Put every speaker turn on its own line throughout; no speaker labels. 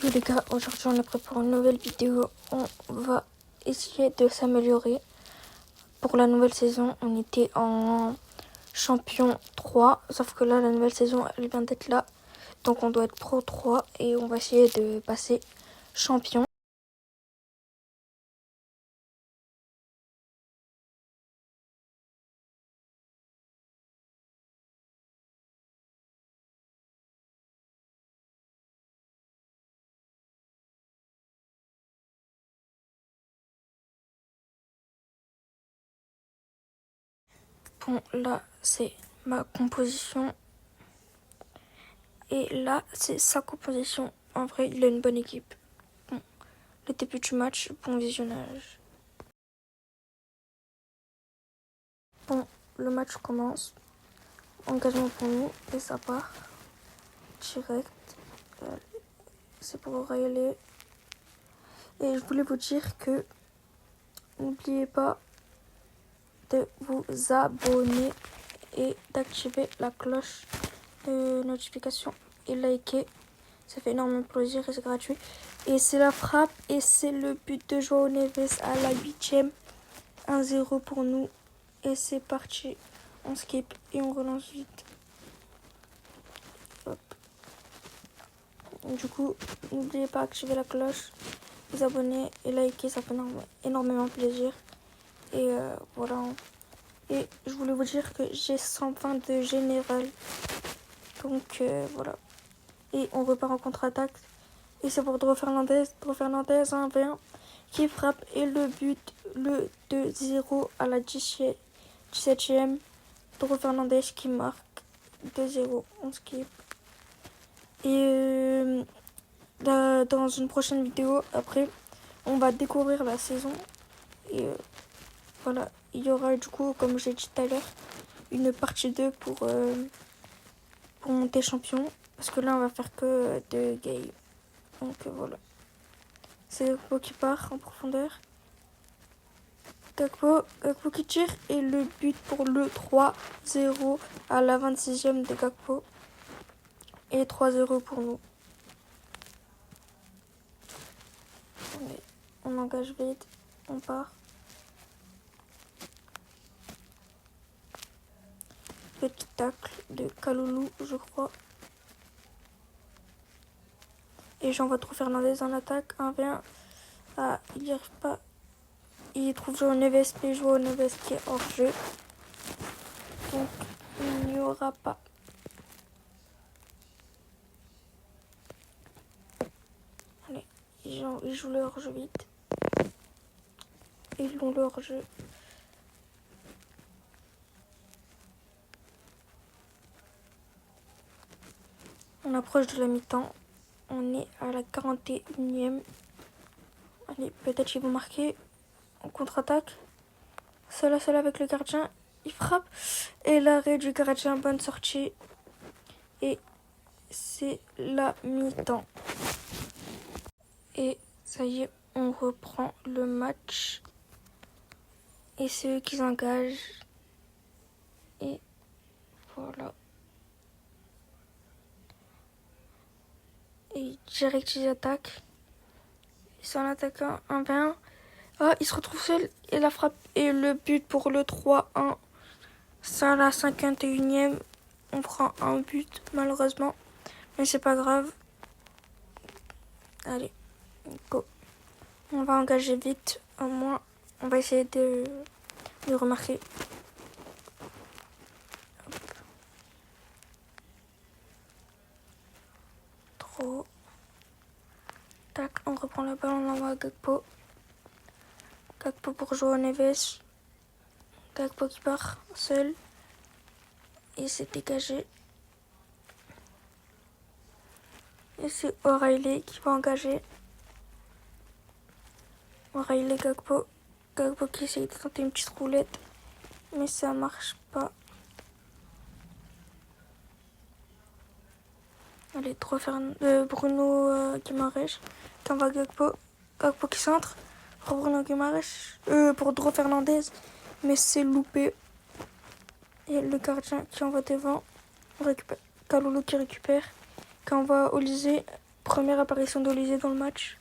Salut les gars, aujourd'hui on est prêt pour une nouvelle vidéo. On va essayer de s'améliorer. Pour la nouvelle saison, on était en champion 3, sauf que là la nouvelle saison elle vient d'être là. Donc on doit être pro 3 et on va essayer de passer champion. Bon, là c'est ma composition et là c'est sa composition. En vrai il a une bonne équipe. Bon, le début du match, bon visionnage. Bon, le match commence. Engagement pour nous et ça part direct. C'est pour O'Reilly. Et je voulais vous dire que n'oubliez pas de vous abonner et d'activer la cloche de notification et liker. Ça fait énormément plaisir et c'est gratuit. Et c'est la frappe et c'est le but de João Neves à la 8e. 1-0 pour nous. Et c'est parti. On skip et on relance vite. Hop. Du coup, n'oubliez pas d'activer la cloche, vous abonner et liker, ça fait énormément plaisir. Et voilà. Et je voulais vous dire que j'ai 120 de général. Donc voilà. Et on repart en contre-attaque. Et c'est pour Dro Fernandez. Dro Fernandez 1-20 qui frappe. Et le but, le 2-0 à la 17e. Dro Fernandez qui marque 2-0. On skip. Et dans une prochaine vidéo, après, on va découvrir la saison. Et voilà, il y aura du coup, comme j'ai dit tout à l'heure, une partie 2 pour monter champion. Parce que là, on va faire que de game. Donc voilà. C'est Gakpo qui part en profondeur. Gakpo qui tire. Et le but pour le 3-0 à la 26e de Gakpo. Et 3-0 pour nous. On engage vite. On part. Petit tacle de Kalulu, je crois. Et j'envoie Dro Fernandez en attaque. 1v1. Ah, il n'y arrive pas. Il trouve João Neves, mais João Neves qui est hors jeu. Donc, il n'y aura pas. Allez, ils jouent le hors-jeu vite. Ils l'ont le hors-jeu. On approche de la mi-temps. On est à la 41e. Allez, peut-être qu'ils vont marquer. On contre-attaque. Seul à seul avec le gardien. Il frappe. Et l'arrêt du gardien, bonne sortie. Et c'est la mi-temps. Et ça y est, on reprend le match. Et c'est eux qui s'engagent. Et voilà. Et direct ils attaquent. Ils sont en attaquant 1-20. Ah, il se retrouve seul. Et la frappe et le but pour le 3-1. C'est à la 51e. On prend un but malheureusement. Mais c'est pas grave. Allez, go. On va engager vite. Au moins, on va essayer de remarquer. Hop. Trop. Tac, on reprend le ballon, on envoie à Gakpo. Gakpo pour João Neves. Gakpo qui part seul. Et c'est dégagé. Et c'est O'Reilly qui va engager. O'Reilly, Gakpo. Gakpo qui essaye de tenter une petite roulette. Mais ça marche pas. Allez, Bruno Guimaraes qui envoie Gakpo. Gakpo qui centre. Pour Bruno Guimaraes. Pour Dro Fernandez. Mais c'est loupé. Et le gardien qui envoie devant. On récupère. Kalulu qui récupère. Qui envoie Olysée. Première apparition d'Olysée dans le match.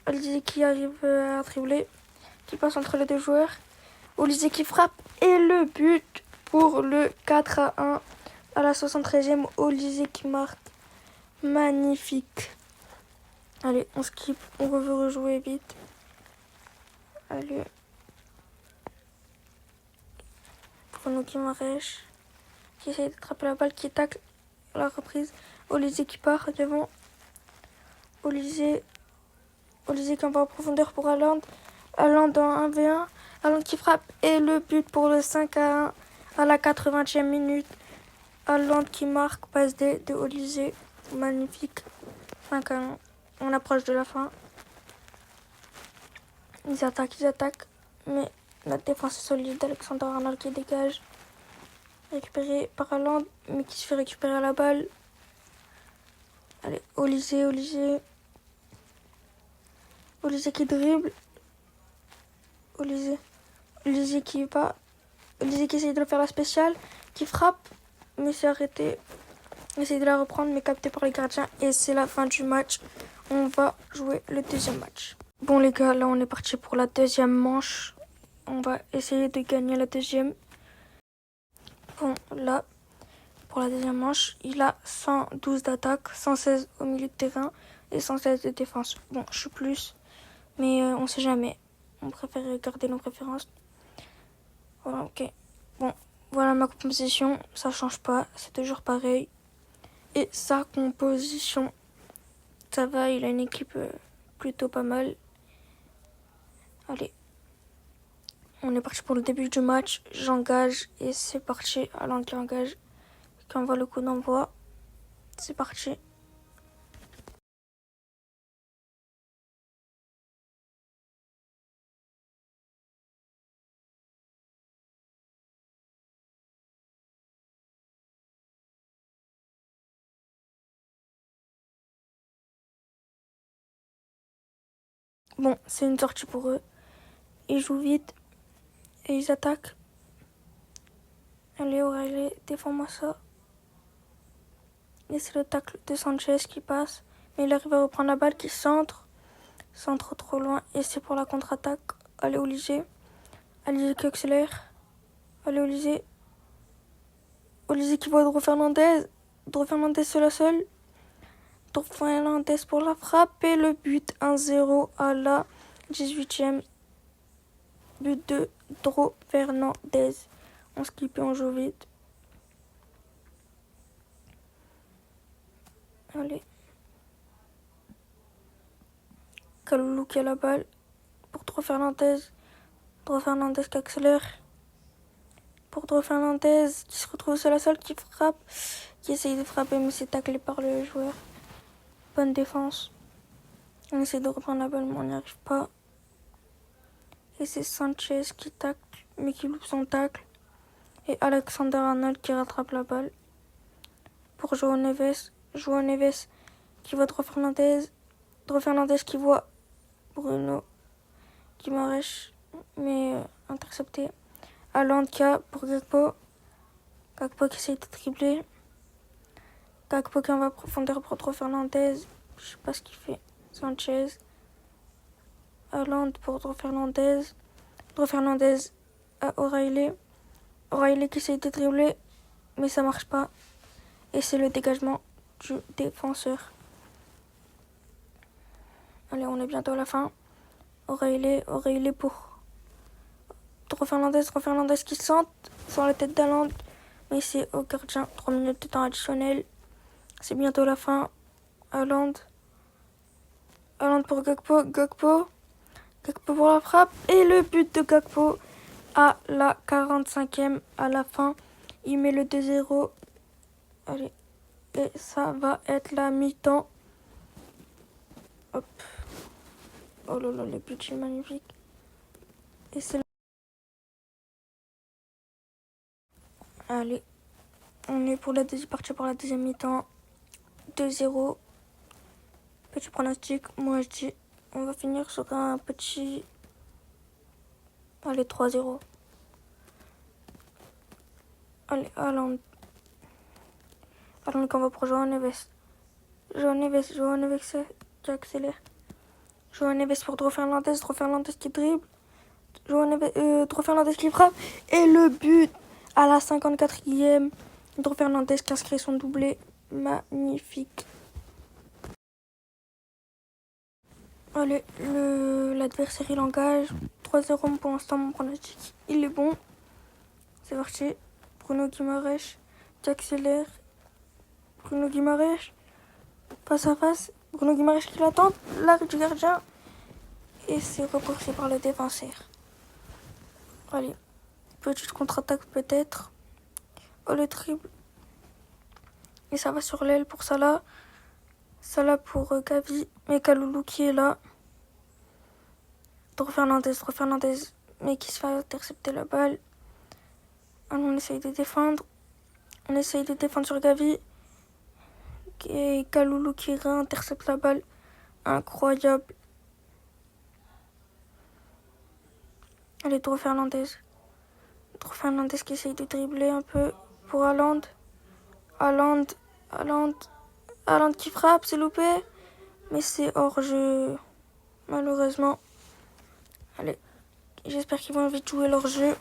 Olysée qui arrive à dribbler, qui passe entre les deux joueurs. Olysée qui frappe et le but pour le 4-1 à la 73e. Olysée qui marque. Magnifique. Allez, on skip, on veut rejouer vite. Allez. Bruno Guimaraes qui essaye d'attraper la balle, qui tacle la reprise. Olysée qui part devant. Olysée qui envoie en profondeur pour Haaland. Haaland dans 1v1. Haaland qui frappe et le but pour le 5-1 à la 80e minute. Haaland qui marque, passe de Olysée. Magnifique. 5-1. On approche de la fin. Ils attaquent. Mais notre défense est solide. Alexander-Arnold qui dégage. Récupéré par Haaland, mais qui se fait récupérer la balle. Allez, Olysée qui dribble. Olysée qui va. Olysée qui essaye de faire la spéciale. Qui frappe, mais c'est arrêté. Essaye de la reprendre, mais capté par les gardiens. Et c'est la fin du match. On va jouer le deuxième match. Bon les gars, là on est parti pour la deuxième manche. On va essayer de gagner la deuxième. Bon, là, pour la deuxième manche, il a 112 d'attaque, 116 au milieu de terrain et 116 de défense. Bon, je suis plus, mais on sait jamais. On préfère garder nos préférences. Voilà, ok. Bon, voilà ma composition. Ça change pas, c'est toujours pareil. Et sa composition, ça va, il a une équipe plutôt pas mal. Allez. On est parti pour le début du match. J'engage et c'est parti. Haaland qui engage, qui envoie le coup d'envoi. C'est parti. Bon, c'est une sortie pour eux. Ils jouent vite et ils attaquent. Allez, O'Reilly, défends-moi ça. Et c'est le tacle de Sanchez qui passe. Mais il arrive à reprendre la balle qui centre. Centre trop loin et c'est pour la contre-attaque. Allez, Olysée. Olysée qui accélère. Allez, Olysée. Olysée qui voit Dro Fernandez. Dro Fernandez c'est la seule. Dro Fernandez pour la frappe et le but 1-0 à la 18e. But de Dro Fernandez. On skip et on joue vite. Allez. Kaloulou qui a la balle pour Dro Fernandez. Dro Fernandez qui accélère. Pour Dro Fernandez qui se retrouve sur la salle, qui frappe. Qui essaye de frapper mais c'est taclé par le joueur. Bonne défense. On essaie de reprendre la balle mais on n'y arrive pas. Et c'est Sanchez qui tacle mais qui loupe son tacle. Et Alexander-Arnold qui rattrape la balle. Pour João Neves. João Neves qui voit Dro Fernandez. Dro Fernandez qui voit Bruno Guimaraes mais intercepté. Haaland qui a pour Gakpo. Gakpo qui essaye de dribbler. Gakpo qui en va profondeur pour Dro Fernandez. Je sais pas ce qu'il fait. Sanchez. Haaland pour Dro Fernandez. Dro Fernandez à O'Reilly. O'Reilly qui essaye de dribbler. Mais ça marche pas. Et c'est le dégagement du défenseur. Allez, on est bientôt à la fin. O'Reilly pour Dro Fernandez qui centre sur la tête d'Haaland. Mais c'est au gardien. 3 minutes de temps additionnel. C'est bientôt la fin. Haaland pour Gakpo pour la frappe. Et le but de Gakpo à la 45e à la fin. Il met le 2-0. Allez. Et ça va être la mi-temps. Hop. Oh là là, le but est magnifique. Et c'est Allez. On est parti pour la deuxième mi-temps. 2-0. Petit pronostic. Moi je dis on va finir sur un petit. Allez, 3-0. Allez, Haaland qui envoie pour João Neves. João Neves qui accélère. João Neves pour Dro Fernandes qui dribble. Dro Fernandes qui frappe. Et le but à la 54e. Dro Fernandes qui inscrit son doublé. Magnifique. Allez, l'adversaire il engage. 3-0 pour l'instant, mon pronostic. Il est bon. C'est parti. Bruno Guimaraes qui accélère. Bruno Guimaraes. Face à face. Bruno Guimaraes qui l'attend. L'arrêt du gardien. Et c'est repoussé par le défenseur. Allez. Petite contre-attaque peut-être. Oh, le dribble. Et ça va sur l'aile pour Salah. Salah pour Gavi. Mais Kalulu qui est là. Dro Fernandes, mais qui se fait intercepter la balle. Alors on essaye de défendre. On essaye de défendre sur Gavi. Et Kalulu qui réintercepte la balle. Incroyable. Allez, Dro Fernandes. Dro Fernandes qui essaye de dribbler un peu pour Haaland. Haaland qui frappe, c'est loupé. Mais c'est hors jeu. Malheureusement. Allez, j'espère qu'ils vont vite jouer leur jeu.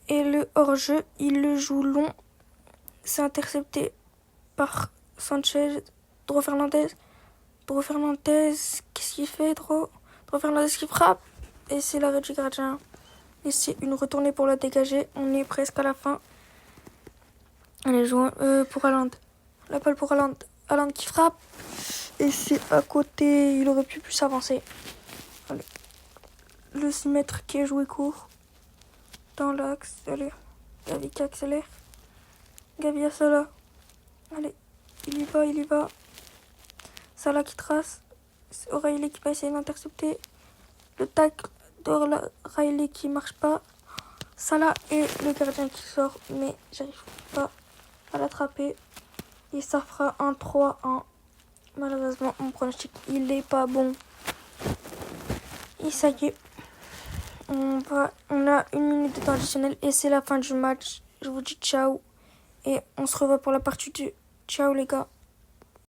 Et le hors-jeu, il le joue long. C'est intercepté par Sanchez. Dro Fernandes, qu'est-ce qu'il fait, Dro Fernandes qui frappe. Et c'est l'arrêt du gardien. Et c'est une retournée pour la dégager. On est presque à la fin. Allez, jouons pour Haaland. La balle pour Haaland. Haaland qui frappe. Et c'est à côté. Il aurait pu plus avancer. Allez. Le 6 mètres qui est joué court. Dans l'axe. Allez. Gavi qui accélère. Gavi à Salah. Allez. Il y va. Salah qui trace. C'est O'Reilly qui va essayer d'intercepter. Le tacle d'O'Reilly qui marche pas. Salah et le gardien qui sort. Mais j'arrive pas à l'attraper. Et ça fera un 3-1. Malheureusement, mon pronostic, il est pas bon. Et ça y est. On a 1 minute de temps additionnel et c'est la fin du match. Je vous dis ciao. Et on se revoit pour la partie 2. Ciao les gars.